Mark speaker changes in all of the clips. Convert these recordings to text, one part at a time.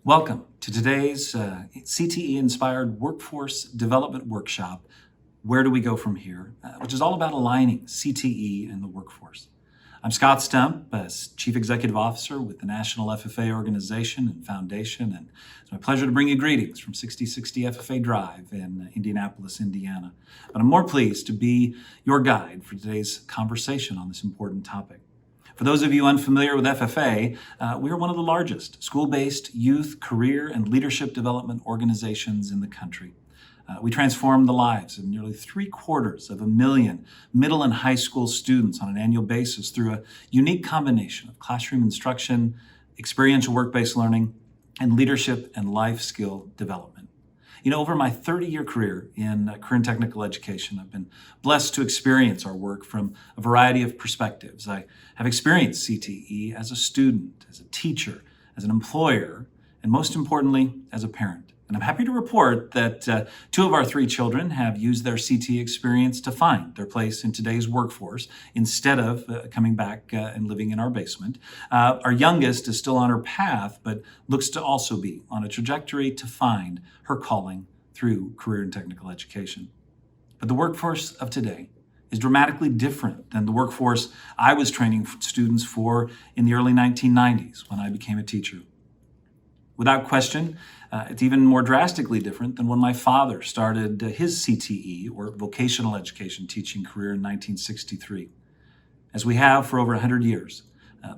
Speaker 1: Welcome to today's CTE-inspired workforce development workshop, Where Do We Go From Here?, which is all about aligning CTE and the workforce. I'm Scott Stump, Chief Executive Officer with the National FFA Organization and Foundation, and it's my pleasure to bring you greetings from 6060 FFA Drive in Indianapolis, Indiana. But I'm more pleased to be your guide for today's conversation on this important topic. For those of you unfamiliar with FFA, we are one of the largest school-based youth, career, and leadership development organizations in the country. We transform the lives of nearly 750,000 middle and high school students on an annual basis through a unique combination of classroom instruction, experiential work-based learning, and leadership and life skill development. Over my 30-year career in career and technical education, I've been blessed to experience our work from a variety of perspectives. I have experienced CTE as a student, as a teacher, as an employer, and most importantly, as a parent. And I'm happy to report that 2 of our 3 children have used their CTE experience to find their place in today's workforce instead of coming back and living in our basement. Our youngest is still on her path, but looks to also be on a trajectory to find her calling through career and technical education. But the workforce of today is dramatically different than the workforce I was training students for in the early 1990s when I became a teacher. Without question, it's even more drastically different than when my father started his CTE, or vocational education teaching career, in 1963. As we have for over 100 years,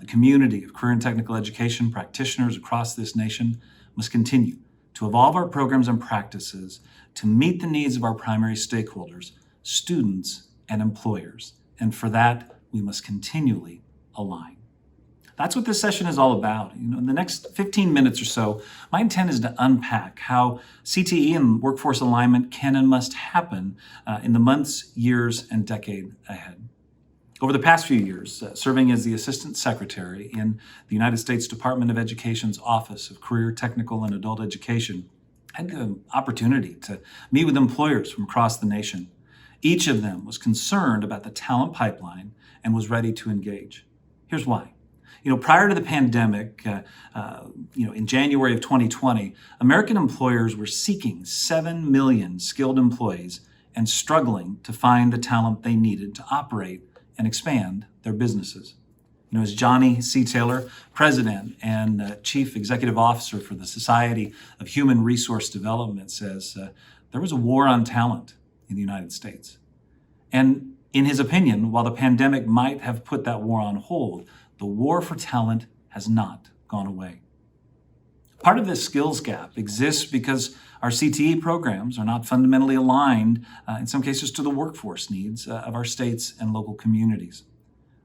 Speaker 1: the community of career and technical education practitioners across this nation must continue to evolve our programs and practices to meet the needs of our primary stakeholders, students and employers. And for that, we must continually align. That's what this session is all about. In the next 15 minutes or so, my intent is to unpack how CTE and workforce alignment can and must happen in the months, years, and decade ahead. Over the past few years, serving as the Assistant Secretary in the United States Department of Education's Office of Career, Technical, and Adult Education, I had the opportunity to meet with employers from across the nation. Each of them was concerned about the talent pipeline and was ready to engage. Here's why. Prior to the pandemic, in January of 2020, American employers were seeking 7 million skilled employees and struggling to find the talent they needed to operate and expand their businesses. As Johnny C. Taylor, President and Chief Executive Officer for the Society of Human Resource Development, says, there was a war on talent in the United States. And in his opinion, while the pandemic might have put that war on hold, the war for talent has not gone away. Part of this skills gap exists because our CTE programs are not fundamentally aligned, in some cases, to the workforce needs of our states and local communities.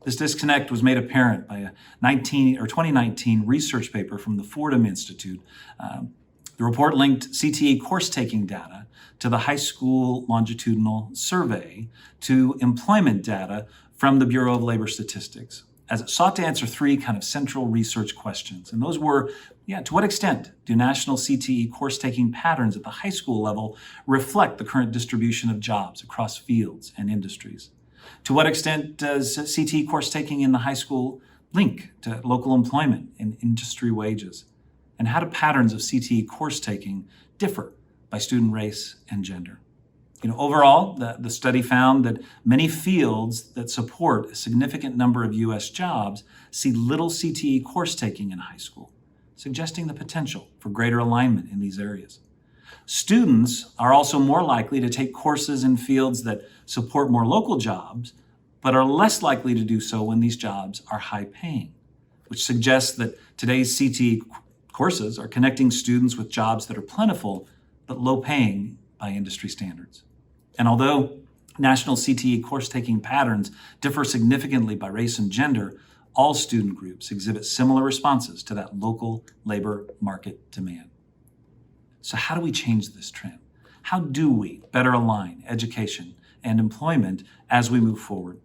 Speaker 1: This disconnect was made apparent by a 2019 research paper from the Fordham Institute. The report linked CTE course-taking data to the high school longitudinal survey to employment data from the Bureau of Labor Statistics, as it sought to answer 3 kind of central research questions. And those were, to what extent do national CTE course-taking patterns at the high school level reflect the current distribution of jobs across fields and industries? To what extent does CTE course-taking in the high school link to local employment and industry wages? And how do patterns of CTE course-taking differ by student race and gender? Overall, the study found that many fields that support a significant number of U.S. jobs see little CTE course-taking in high school, suggesting the potential for greater alignment in these areas. Students are also more likely to take courses in fields that support more local jobs, but are less likely to do so when these jobs are high-paying, which suggests that today's CTE courses are connecting students with jobs that are plentiful but low-paying by industry standards. And although national CTE course-taking patterns differ significantly by race and gender, all student groups exhibit similar responses to that local labor market demand. So how do we change this trend? How do we better align education and employment as we move forward?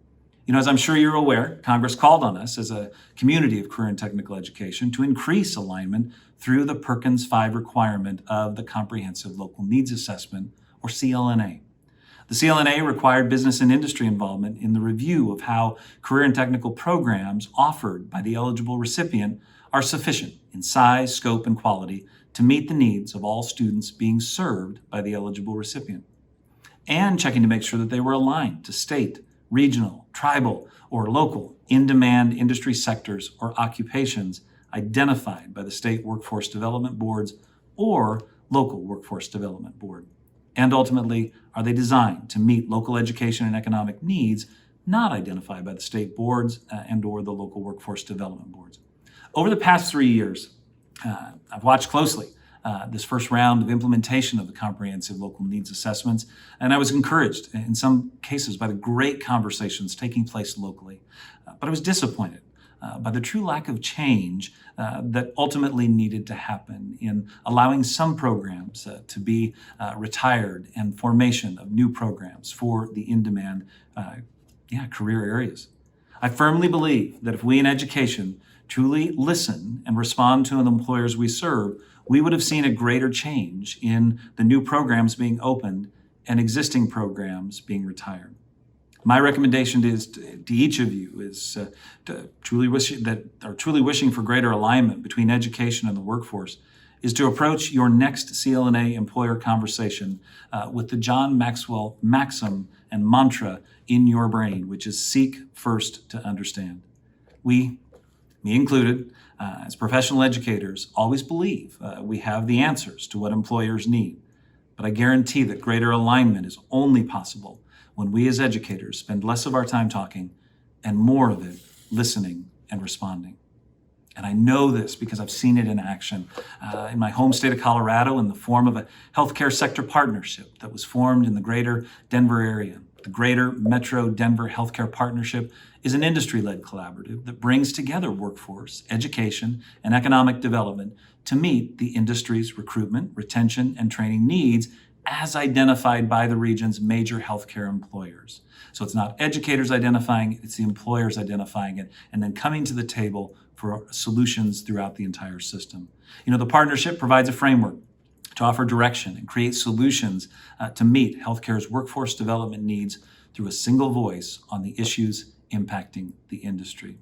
Speaker 1: As I'm sure you're aware, Congress called on us as a community of career and technical education to increase alignment through the Perkins 5 requirement of the Comprehensive Local Needs Assessment, or CLNA. The CLNA required business and industry involvement in the review of how career and technical programs offered by the eligible recipient are sufficient in size, scope, and quality to meet the needs of all students being served by the eligible recipient, and checking to make sure that they were aligned to state, regional, tribal, or local in-demand industry sectors or occupations identified by the state workforce development boards or local workforce development board. And ultimately, are they designed to meet local education and economic needs not identified by the state boards and or the local workforce development boards? Over the past 3 years, I've watched closely this first round of implementation of the comprehensive local needs assessments, and I was encouraged in some cases by the great conversations taking place locally. But I was disappointed by the true lack of change that ultimately needed to happen in allowing some programs to be retired and formation of new programs for the in-demand career areas. I firmly believe that if we in education truly listen and respond to the employers we serve, we would have seen a greater change in the new programs being opened and existing programs being retired. My recommendation to each of you is truly wishing for greater alignment between education and the workforce is to approach your next CLNA employer conversation with the John Maxwell maxim and mantra in your brain, which is seek first to understand. We, me included, as professional educators, always believe we have the answers to what employers need. But I guarantee that greater alignment is only possible when we as educators spend less of our time talking and more of it listening and responding. And I know this because I've seen it in action in my home state of Colorado in the form of a healthcare sector partnership that was formed in the greater Denver area. The Greater Metro Denver Healthcare Partnership is an industry-led collaborative that brings together workforce, education, and economic development to meet the industry's recruitment, retention, and training needs as identified by the region's major healthcare employers. So it's not educators identifying it, it's the employers identifying it, and then coming to the table for solutions throughout the entire system. The partnership provides a framework to offer direction and create solutions to meet healthcare's workforce development needs through a single voice on the issues impacting the industry.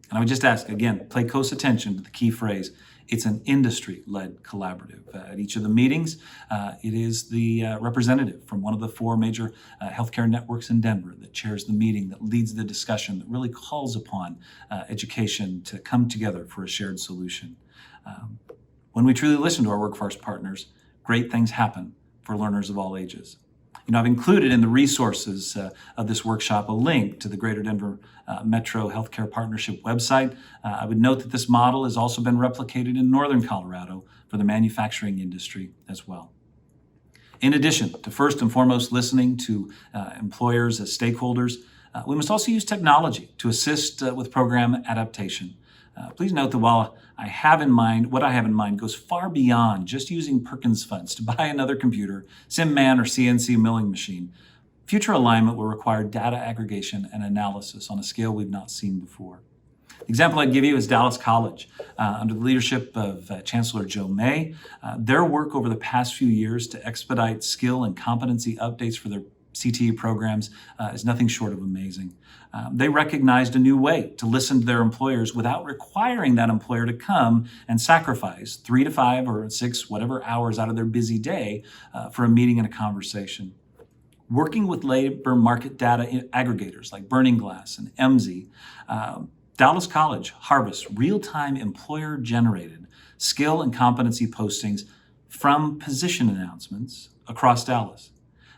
Speaker 1: And I would just ask, again, pay close attention to the key phrase. It's an industry-led collaborative. At each of the meetings, it is the representative from one of the 4 major healthcare networks in Denver that chairs the meeting, that leads the discussion, that really calls upon education to come together for a shared solution. When we truly listen to our workforce partners, great things happen for learners of all ages. I've included in the resources of this workshop a link to the Greater Denver Metro Healthcare Partnership website. I would note that this model has also been replicated in northern Colorado for the manufacturing industry as well. In addition to first and foremost listening to employers as stakeholders, we must also use technology to assist with program adaptation. Please note that while what I have in mind goes far beyond just using Perkins funds to buy another computer, SimMan, or CNC milling machine. Future alignment will require data aggregation and analysis on a scale we've not seen before. The example I'd give you is Dallas College. Under the leadership of Chancellor Joe May, their work over the past few years to expedite skill and competency updates for their CTE programs is nothing short of amazing. They recognized a new way to listen to their employers without requiring that employer to come and sacrifice 3 to 5 or 6, whatever hours out of their busy day for a meeting and a conversation. Working with labor market data aggregators like Burning Glass and MZ, Dallas College harvests real-time employer-generated skill and competency postings from position announcements across Dallas.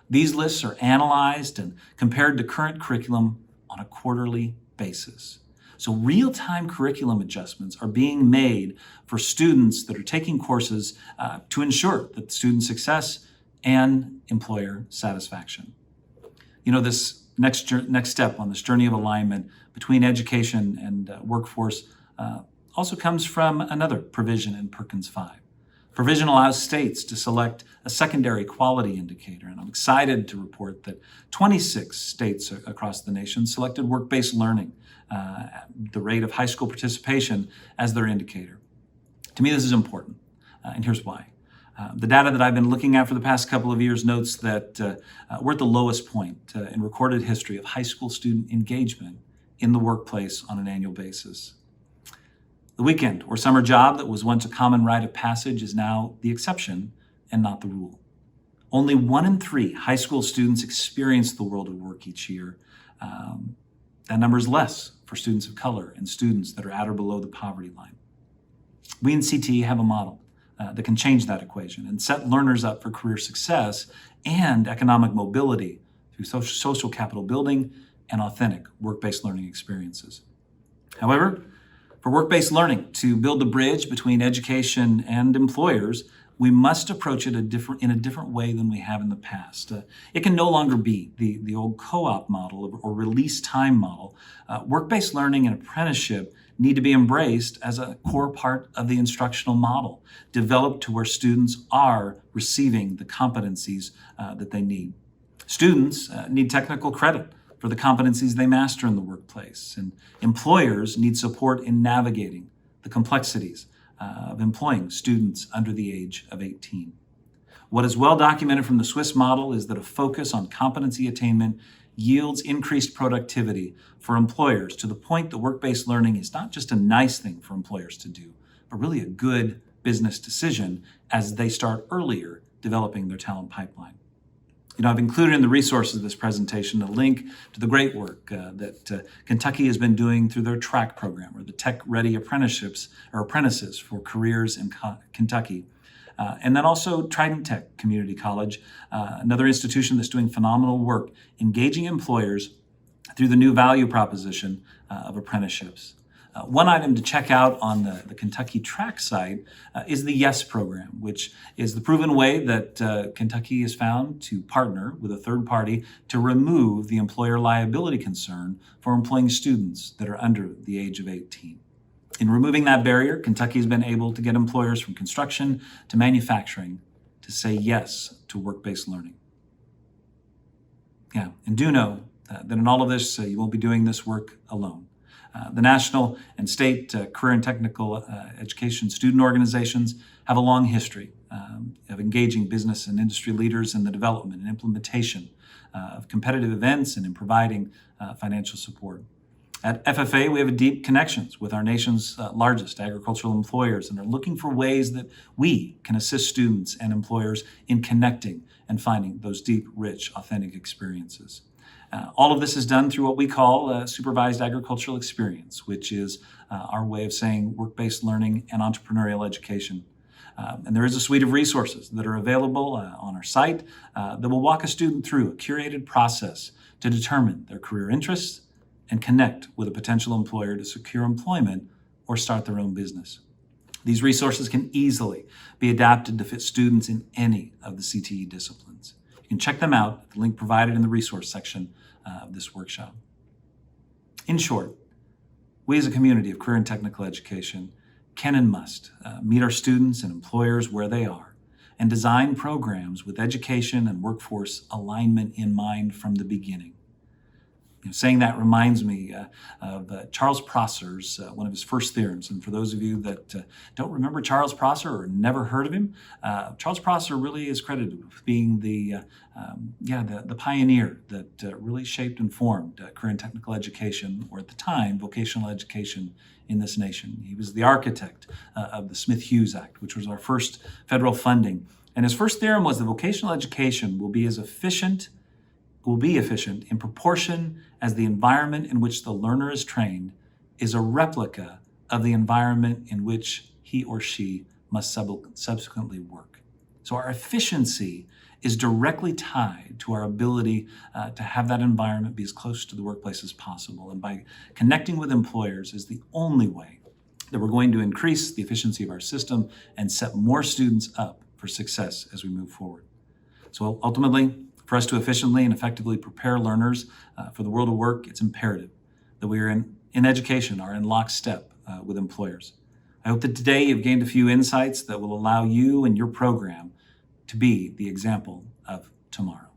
Speaker 1: These lists are analyzed and compared to current curriculum on a quarterly basis. So real-time curriculum adjustments are being made for students that are taking courses to ensure that student success and employer satisfaction. This next step on this journey of alignment between education and workforce also comes from another provision in Perkins 5. Provision allows states to select a secondary quality indicator, and I'm excited to report that 26 states across the nation selected work-based learning, the rate of high school participation, as their indicator. To me, this is important, and here's why. The data that I've been looking at for the past couple of years notes that we're at the lowest point in recorded history of high school student engagement in the workplace on an annual basis. The weekend or summer job that was once a common rite of passage is now the exception and not the rule. Only 1 in 3 high school students experience the world of work each year. That number is less for students of color and students that are at or below the poverty line. We in CTE have a model that can change that equation and set learners up for career success and economic mobility through social capital building and authentic work-based learning experiences. However, for work-based learning to build the bridge between education and employers, we must approach it in a different way than we have in the past. It can no longer be the old co-op model or release time model. Work-based learning and apprenticeship need to be embraced as a core part of the instructional model, developed to where students are receiving the competencies that they need. Students need technical credit for the competencies they master in the workplace, and employers need support in navigating the complexities of employing students under the age of 18. What is well documented from the Swiss model is that a focus on competency attainment yields increased productivity for employers, to the point that work-based learning is not just a nice thing for employers to do, but really a good business decision as they start earlier developing their talent pipeline. I've included in the resources of this presentation a link to the great work that Kentucky has been doing through their TRACK program, or the Tech Ready Apprenticeships or Apprentices for Careers in Kentucky. And then also Trident Tech Community College, another institution that's doing phenomenal work engaging employers through the new value proposition of apprenticeships. One item to check out on the Kentucky TRACK site is the YES program, which is the proven way that Kentucky has found to partner with a third party to remove the employer liability concern for employing students that are under the age of 18. In removing that barrier, Kentucky has been able to get employers from construction to manufacturing to say yes to work-based learning. And do know that in all of this, you won't be doing this work alone. The national and state career and technical education student organizations have a long history of engaging business and industry leaders in the development and implementation of competitive events and in providing financial support. At FFA, we have deep connections with our nation's largest agricultural employers, and are looking for ways that we can assist students and employers in connecting and finding those deep, rich, authentic experiences. All of this is done through what we call supervised agricultural experience, which is our way of saying work-based learning and entrepreneurial education. And there is a suite of resources that are available on our site that will walk a student through a curated process to determine their career interests and connect with a potential employer to secure employment or start their own business. These resources can easily be adapted to fit students in any of the CTE disciplines. You can check them out at the link provided in the resource section of this workshop. In short, we as a community of career and technical education can and must meet our students and employers where they are and design programs with education and workforce alignment in mind from the beginning. Saying that reminds me of Charles Prosser's, one of his first theorems. And for those of you that don't remember Charles Prosser or never heard of him, Charles Prosser really is credited with being the pioneer that really shaped and formed career and technical education, or at the time, vocational education in this nation. He was the architect of the Smith-Hughes Act, which was our first federal funding. And his first theorem was that vocational education will be efficient in proportion as the environment in which the learner is trained is a replica of the environment in which he or she must subsequently work. So our efficiency is directly tied to our ability to have that environment be as close to the workplace as possible. And by connecting with employers is the only way that we're going to increase the efficiency of our system and set more students up for success as we move forward. So ultimately, for us to efficiently and effectively prepare learners for the world of work, it's imperative that we are in education are in lockstep with employers. I hope that today you've gained a few insights that will allow you and your program to be the example of tomorrow.